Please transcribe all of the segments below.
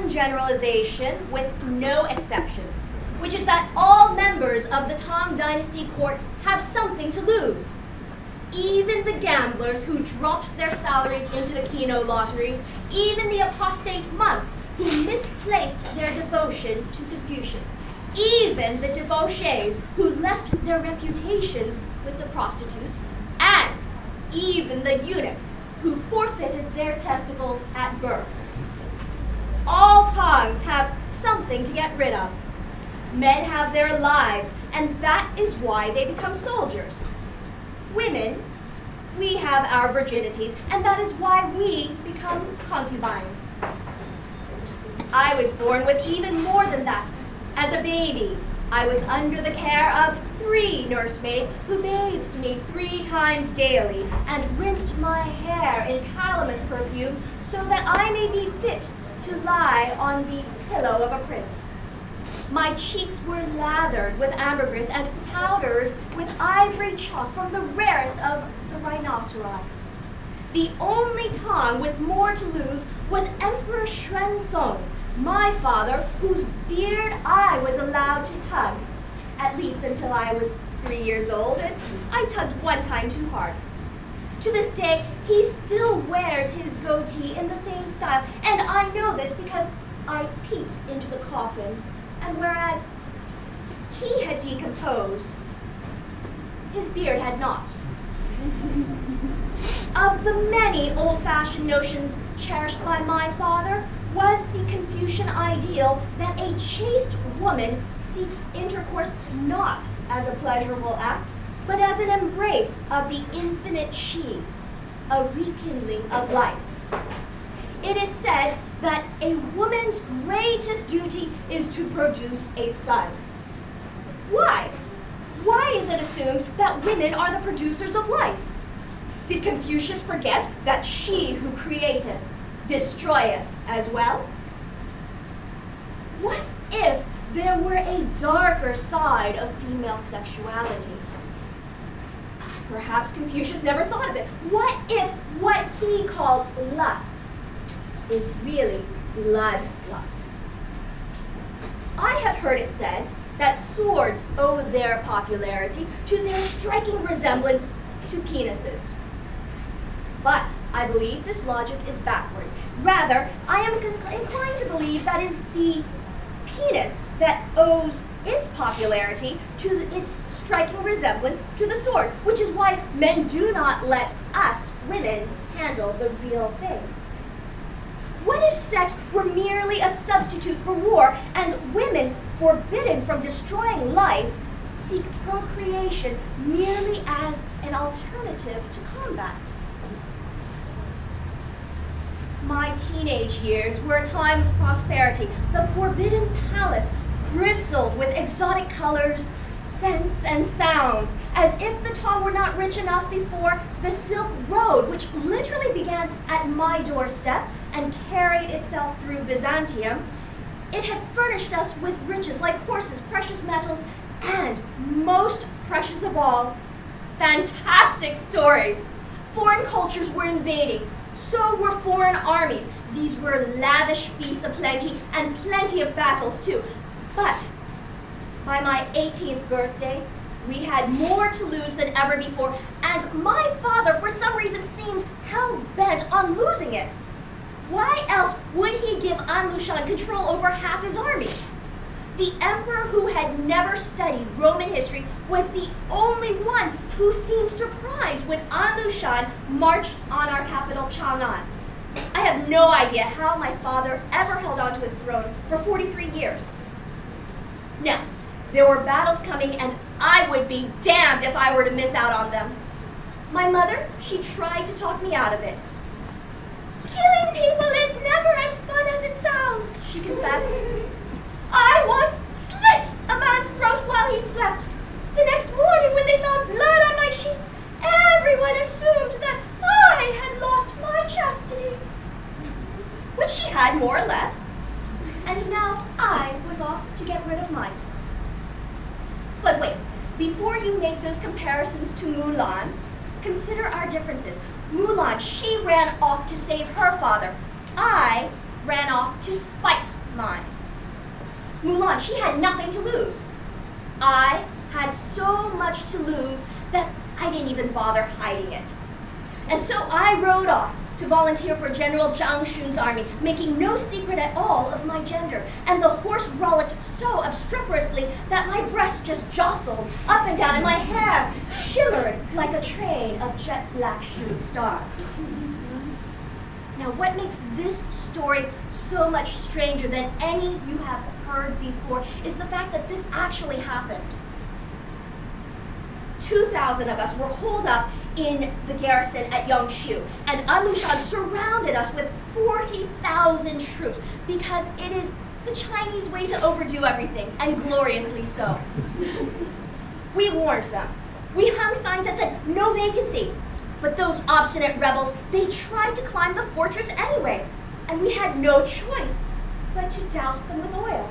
Generalization with no exceptions, which is that all members of the Tang Dynasty court have something to lose. Even the gamblers who dropped their salaries into the Kino lotteries, even the apostate monks who misplaced their devotion to Confucius, even the debauchees who left their reputations with the prostitutes, and even the eunuchs who forfeited their testicles at birth. All tongues have something to get rid of. Men have their lives, and that is why they become soldiers. Women, we have our virginities, and that is why we become concubines. I was born with even more than that. As a baby, I was under the care of 3 nursemaids who bathed me 3 times daily and rinsed my hair in calamus perfume so that I may be fit to lie on the pillow of a prince. My cheeks were lathered with ambergris and powdered with ivory chalk from the rarest of the rhinoceri. The only Tang with more to lose was Emperor Xuanzong, my father, whose beard I was allowed to tug, at least until I was 3 years old, and I tugged one time too hard. To this day, he still wears his goatee in the same style, and I know this because I peeked into the coffin, and whereas he had decomposed, his beard had not. Of the many old-fashioned notions cherished by my father was the Confucian ideal that a chaste woman seeks intercourse not as a pleasurable act, but as an embrace of the infinite she, a rekindling of life. It is said that a woman's greatest duty is to produce a son. Why? Why is it assumed that women are the producers of life? Did Confucius forget that she who createth destroyeth as well? What if there were a darker side of female sexuality? Perhaps Confucius never thought of it. What if what he called lust is really bloodlust? I have heard it said that swords owe their popularity to their striking resemblance to penises. But I believe this logic is backwards. Rather, I am inclined to believe that is the penis that owes its popularity to its striking resemblance to the sword, which is why men do not let us women handle the real thing. What if sex were merely a substitute for war, and women, forbidden from destroying life, seek procreation merely as an alternative to combat? My teenage years were a time of prosperity. The Forbidden Palace bristled with exotic colors, scents, and sounds, as if the Tang were not rich enough before the Silk Road, which literally began at my doorstep and carried itself through Byzantium. It had furnished us with riches like horses, precious metals, and, most precious of all, fantastic stories. Foreign cultures were invading. So were foreign armies. These were lavish feasts of plenty, and plenty of battles too. But by my 18th birthday, we had more to lose than ever before, and my father, for some reason, seemed hell-bent on losing it. Why else would he give An Lushan control over half his army? The emperor, who had never studied Roman history, was the only one who seemed surprised when An Lushan marched on our capital, Chang'an. I have no idea how my father ever held on to his throne for 43 years. Now, there were battles coming, and I would be damned if I were to miss out on them. My mother, she tried to talk me out of it. "Killing people is never as fun as it sounds," she confessed. "I once slit a man's throat while he slept. everyone assumed that I had lost my chastity, which she had more or less, and now I was off to get rid of mine. But wait, before you make those comparisons to Mulan, consider our differences. Mulan, she ran off to save her father. I ran off to spite mine. Mulan, she had nothing to lose. I had so much to lose that I didn't even bother hiding it. And so I rode off to volunteer for General Zhang Xun's army, making no secret at all of my gender. And the horse rollicked so obstreperously that my breast just jostled up and down and my hair shimmered like a train of jet black shooting stars. Now, what makes this story so much stranger than any you have heard before is the fact that this actually happened. 2,000 of us were holed up in the garrison at Yongqiu, and Amushan surrounded us with 40,000 troops because it is the Chinese way to overdo everything, and gloriously so. We warned them. We hung signs that said, "No vacancy." But those obstinate rebels, they tried to climb the fortress anyway, and we had no choice but to douse them with oil.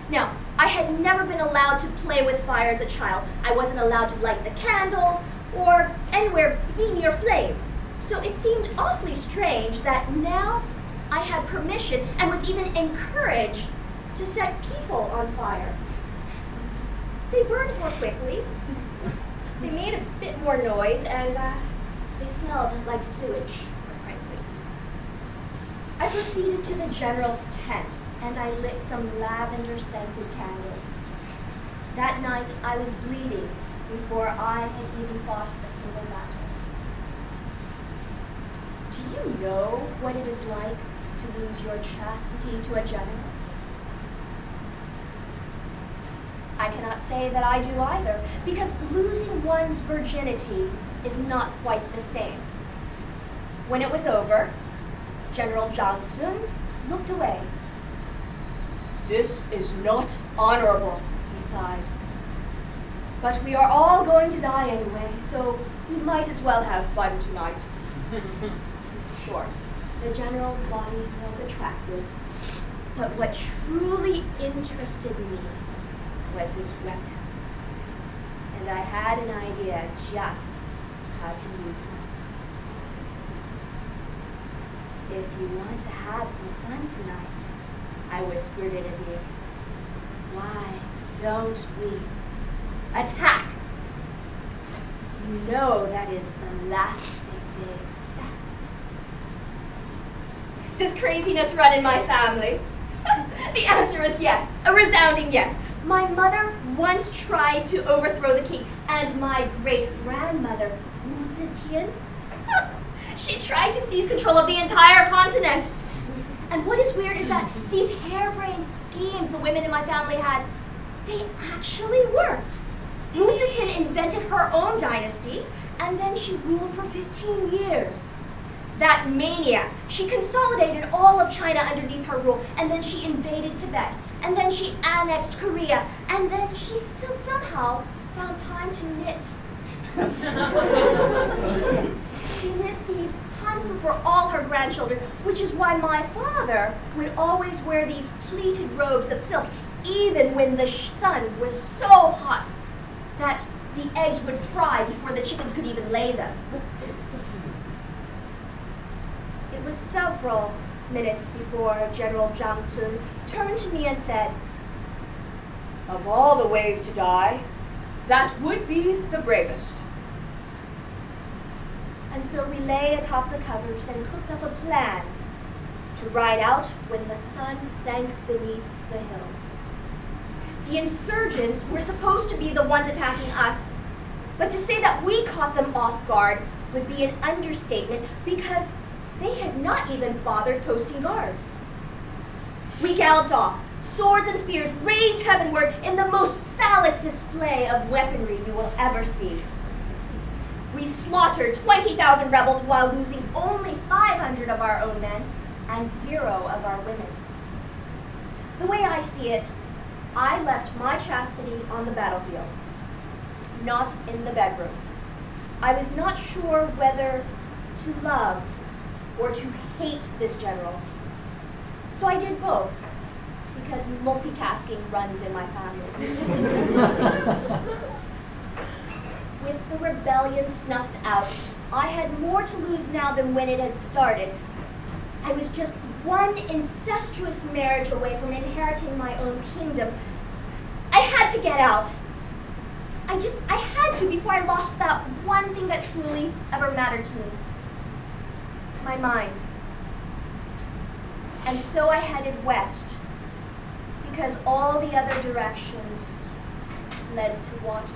Now, I had never been allowed to play with fire as a child. I wasn't allowed to light the candles or anywhere be near flames. So it seemed awfully strange that now I had permission and was even encouraged to set people on fire. They burned more quickly. They made a bit more noise, and they smelled like sewage, frankly. I proceeded to the general's tent, and I lit some lavender-scented candles. That night, I was bleeding before I had even fought a single battle. Do you know what it is like to lose your chastity to a general? I cannot say that I do either, because losing one's virginity is not quite the same. When it was over, General Zhang Zun looked away. "This is not honorable," he sighed. "But we are all going to die anyway, so we might as well have fun tonight." Sure, the general's body was attractive, but what truly interested me was his weapons, and I had an idea just how to use them. "If you want to have some fun tonight," I whispered in his ear, "why don't we attack? You know that is the last thing they expect." Does craziness run in my family? The answer is yes, a resounding yes. My mother once tried to overthrow the king, and my great-grandmother, Wu Zetian, she tried to seize control of the entire continent. And what is weird is that these harebrained schemes the women in my family had, they actually worked. Wu Zetian invented her own dynasty, and then she ruled for 15 years. That maniac, she consolidated all of China underneath her rule, and then she invaded Tibet, and then she annexed Korea, and then she still somehow found time to knit. She knit these hanfu for all her grandchildren, which is why my father would always wear these pleated robes of silk, even when the sun was so hot that the eggs would fry before the chickens could even lay them. It was several minutes before General Zhang Zun turned to me and said, "Of all the ways to die, that would be the bravest." And so we lay atop the covers and cooked up a plan to ride out when the sun sank beneath the hills. The insurgents were supposed to be the ones attacking us, but to say that we caught them off guard would be an understatement because they had not even bothered posting guards. We galloped off, swords and spears raised heavenward in the most phallic display of weaponry you will ever see. We slaughtered 20,000 rebels while losing only 500 of our own men and 0 of our women. The way I see it, I left my chastity on the battlefield, not in the bedroom. I was not sure whether to love or to hate this general. So I did both, because multitasking runs in my family. With the rebellion snuffed out, I had more to lose now than when it had started. I was just one incestuous marriage away from inheriting my own kingdom. I had to get out. I had to before I lost that one thing that truly ever mattered to me. My mind. And so I headed west, because all the other directions led to water.